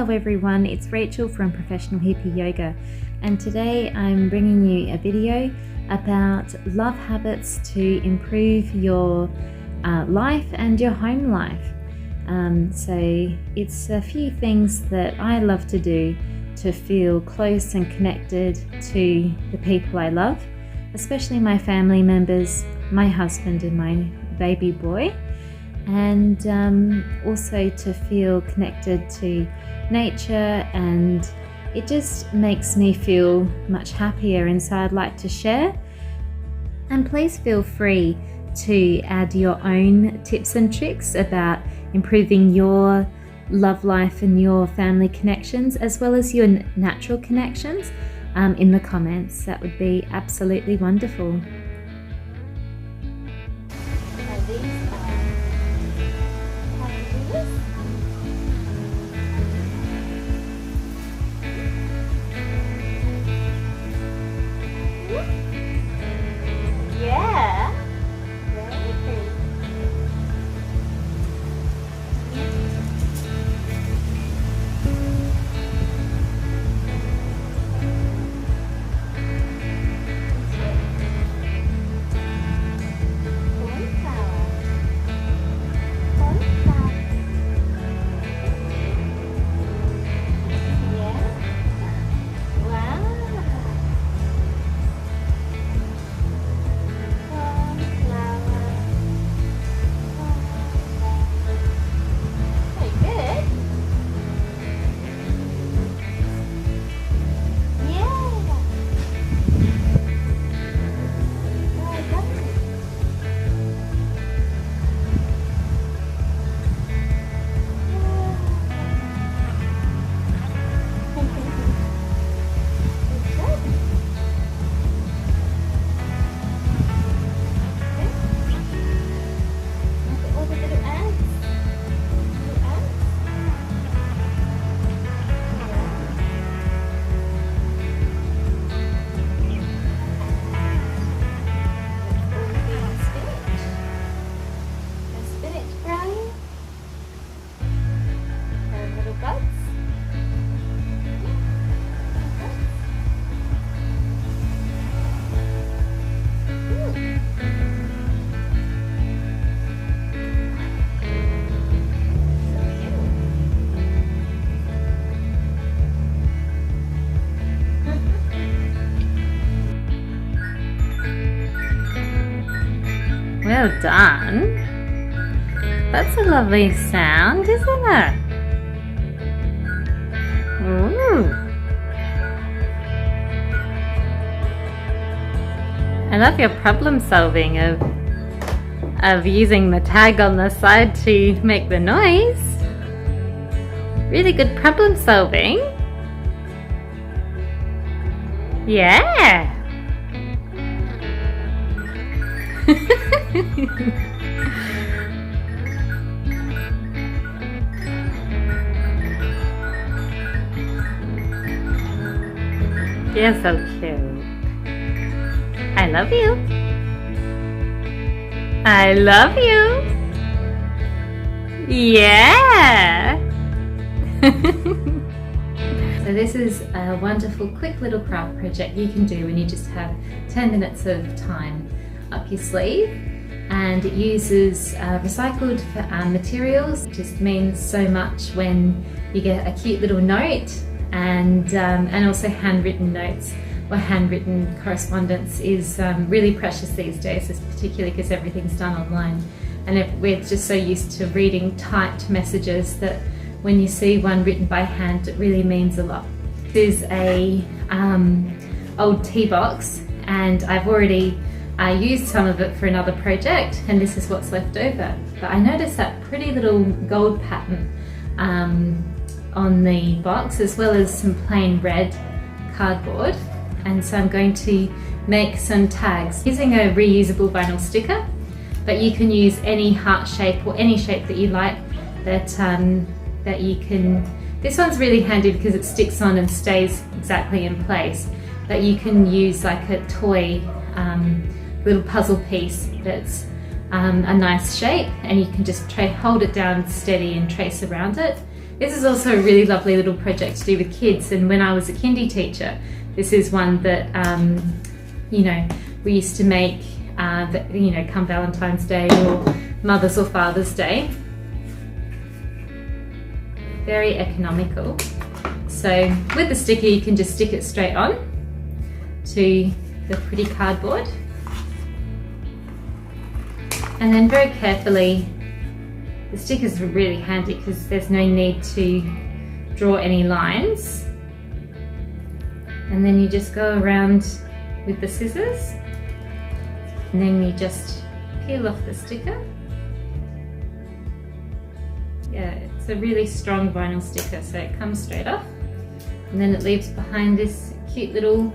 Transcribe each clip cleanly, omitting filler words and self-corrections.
Hello everyone, it's Rachel from Professional Hippie Yoga, and today I'm bringing you a video about love habits to improve your life and your home life. So it's a few things that I love to do to feel close and connected to the people I love, especially my family members, my husband and my baby boy, and also to feel connected to nature, and it just makes me feel much happier, and so I'd like to share. And please feel free to add your own tips and tricks about improving your love life and your family connections, as well as your natural connections, in the comments. That would be absolutely wonderful. Yeah. Well done. That's a lovely sound, isn't it? Ooh. I love your problem solving of using the tag on the side to make the noise. Really good problem solving. Yeah. You're so cute. I love you. I love you. Yeah. So this is a wonderful quick little craft project you can do when you just have 10 minutes of time up your sleeve, and it uses recycled materials. It just means so much when you get a cute little note, and also handwritten notes or handwritten correspondence is really precious these days, particularly because everything's done online, and we're just so used to reading typed messages that when you see one written by hand, it really means a lot. This is a old tea box, and I've already used some of it for another project, and this is what's left over. But I noticed that pretty little gold pattern on the box, as well as some plain red cardboard, and so I'm going to make some tags using a reusable vinyl sticker, but you can use any heart shape or any shape that you like that you can. This one's really handy because it sticks on and stays exactly in place, but you can use like a toy little puzzle piece that's a nice shape, and you can just hold it down steady and trace around it, This is also a really lovely little project to do with kids, and when I was a kindy teacher, this is one that you know, we used to make you know, come Valentine's Day or Mother's or Father's Day. Very economical. So with the sticker you can just stick it straight on to the pretty cardboard, and then very carefully, the stickers are really handy because there's no need to draw any lines, and then you just go around with the scissors, and then you just peel off the sticker. Yeah, it's a really strong vinyl sticker, so it comes straight off, and then it leaves behind this cute little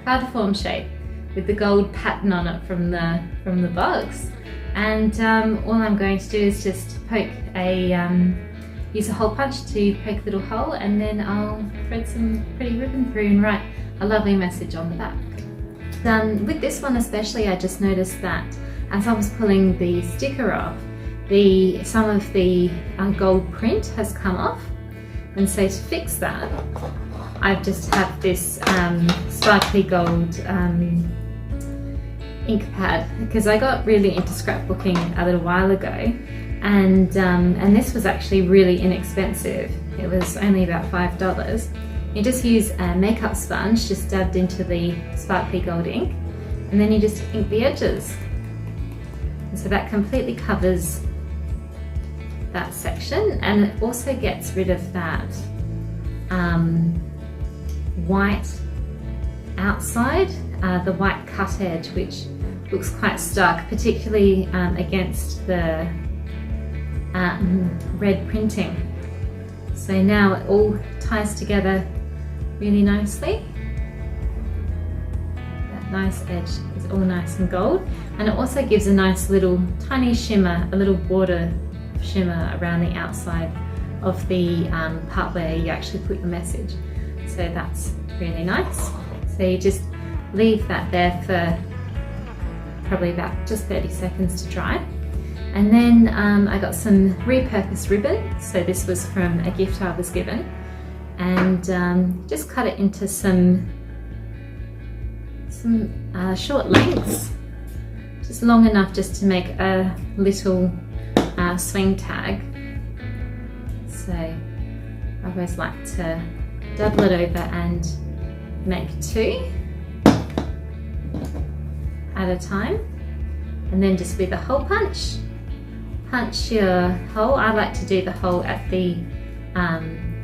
card form shape with the gold pattern on it from the box. And all I'm going to do is just poke use a hole punch to poke a little hole, and then I'll thread some pretty ribbon through and write a lovely message on the back. With this one especially, I just noticed that as I was pulling the sticker off, some of the gold print has come off, and so to fix that, I've just have this sparkly gold ink pad, because I got really into scrapbooking a little while ago, and this was actually really inexpensive. It was only about $5. You just use a makeup sponge just dabbed into the sparkly gold ink, and then you just ink the edges. And so that completely covers that section, and it also gets rid of that white outside, the white cut edge, which looks quite stark, particularly against the red printing. So now it all ties together really nicely. That nice edge is all nice and gold, and it also gives a nice little tiny shimmer, a little border shimmer around the outside of the part where you actually put your message. So that's really nice. So you just leave that there for probably about just 30 seconds to dry. And then I got some repurposed ribbon. So this was from a gift I was given, and just cut it into some short lengths, just long enough just to make a little swing tag. So I always like to double it over and make 2 at a time, and then just with a hole punch your hole. I like to do the hole at the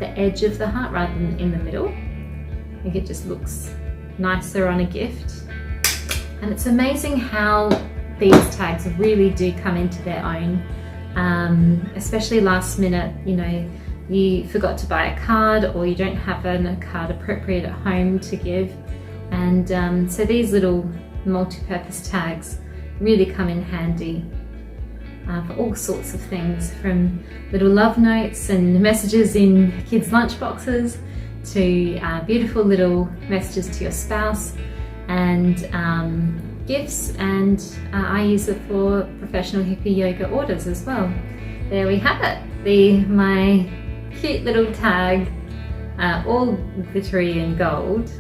edge of the heart rather than in the middle. I think it just looks nicer on a gift. And it's amazing how these tags really do come into their own, especially last minute. You know, you forgot to buy a card, or you don't have a card appropriate at home to give, and so these little multi-purpose tags really come in handy for all sorts of things, from little love notes and messages in kids' lunch boxes to beautiful little messages to your spouse, and gifts, and I use it for professional hippie yoga orders as well. There we have it, my cute little tag, all glittery and gold,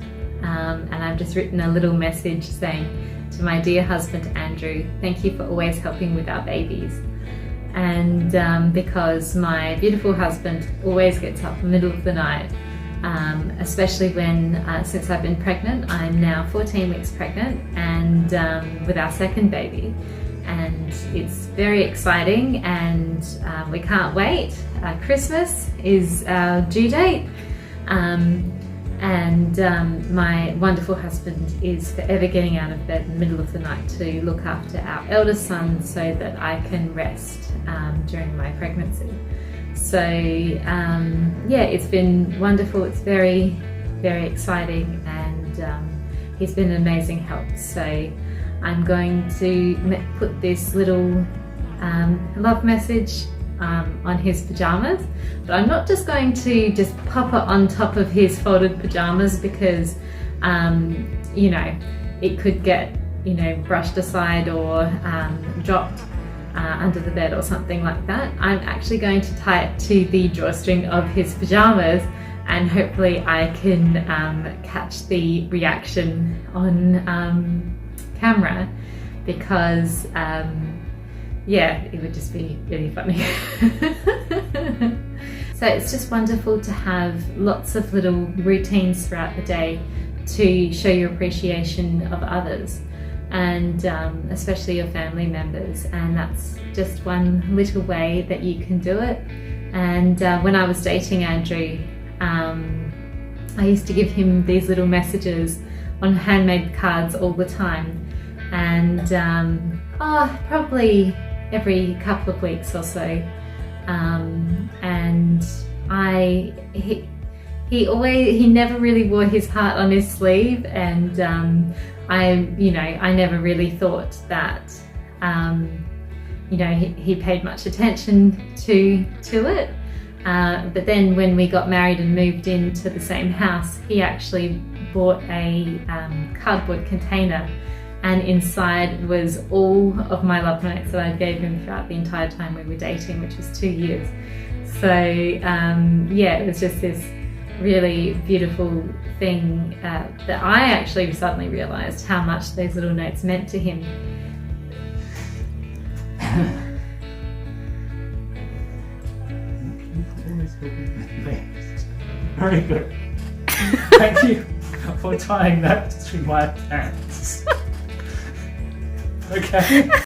and I've just written a little message saying, "To my dear husband Andrew, thank you for always helping with our babies." And because my beautiful husband always gets up in the middle of the night, especially when, since I've been pregnant, I'm now 14 weeks pregnant, and with our second baby, and it's very exciting, and we can't wait. Christmas is our due date, and my wonderful husband is forever getting out of bed in the middle of the night to look after our eldest son so that I can rest during my pregnancy. So yeah, it's been wonderful. It's very, very exciting, and he's been an amazing help. So I'm going to put this little love message on his pajamas, but I'm not just going to just pop it on top of his folded pajamas, because you know, it could get, you know, brushed aside or dropped. under the bed or something like that. I'm actually going to tie it to the drawstring of his pajamas, and hopefully I can catch the reaction on camera, because yeah, it would just be really funny. So it's just wonderful to have lots of little routines throughout the day to show your appreciation of others, and especially your family members, and that's just one little way that you can do it. And when I was dating Andrew, I used to give him these little messages on handmade cards all the time, and probably every couple of weeks or so, and he never really wore his heart on his sleeve, and I never really thought that he paid much attention to it. But then when we got married and moved into the same house, he actually bought a cardboard container, and inside was all of my love notes that I gave him throughout the entire time we were dating, which was 2 years. So yeah, it was just this really beautiful thing that I actually suddenly realised how much those little notes meant to him. Very good. Thank you for tying that to my pants. Okay.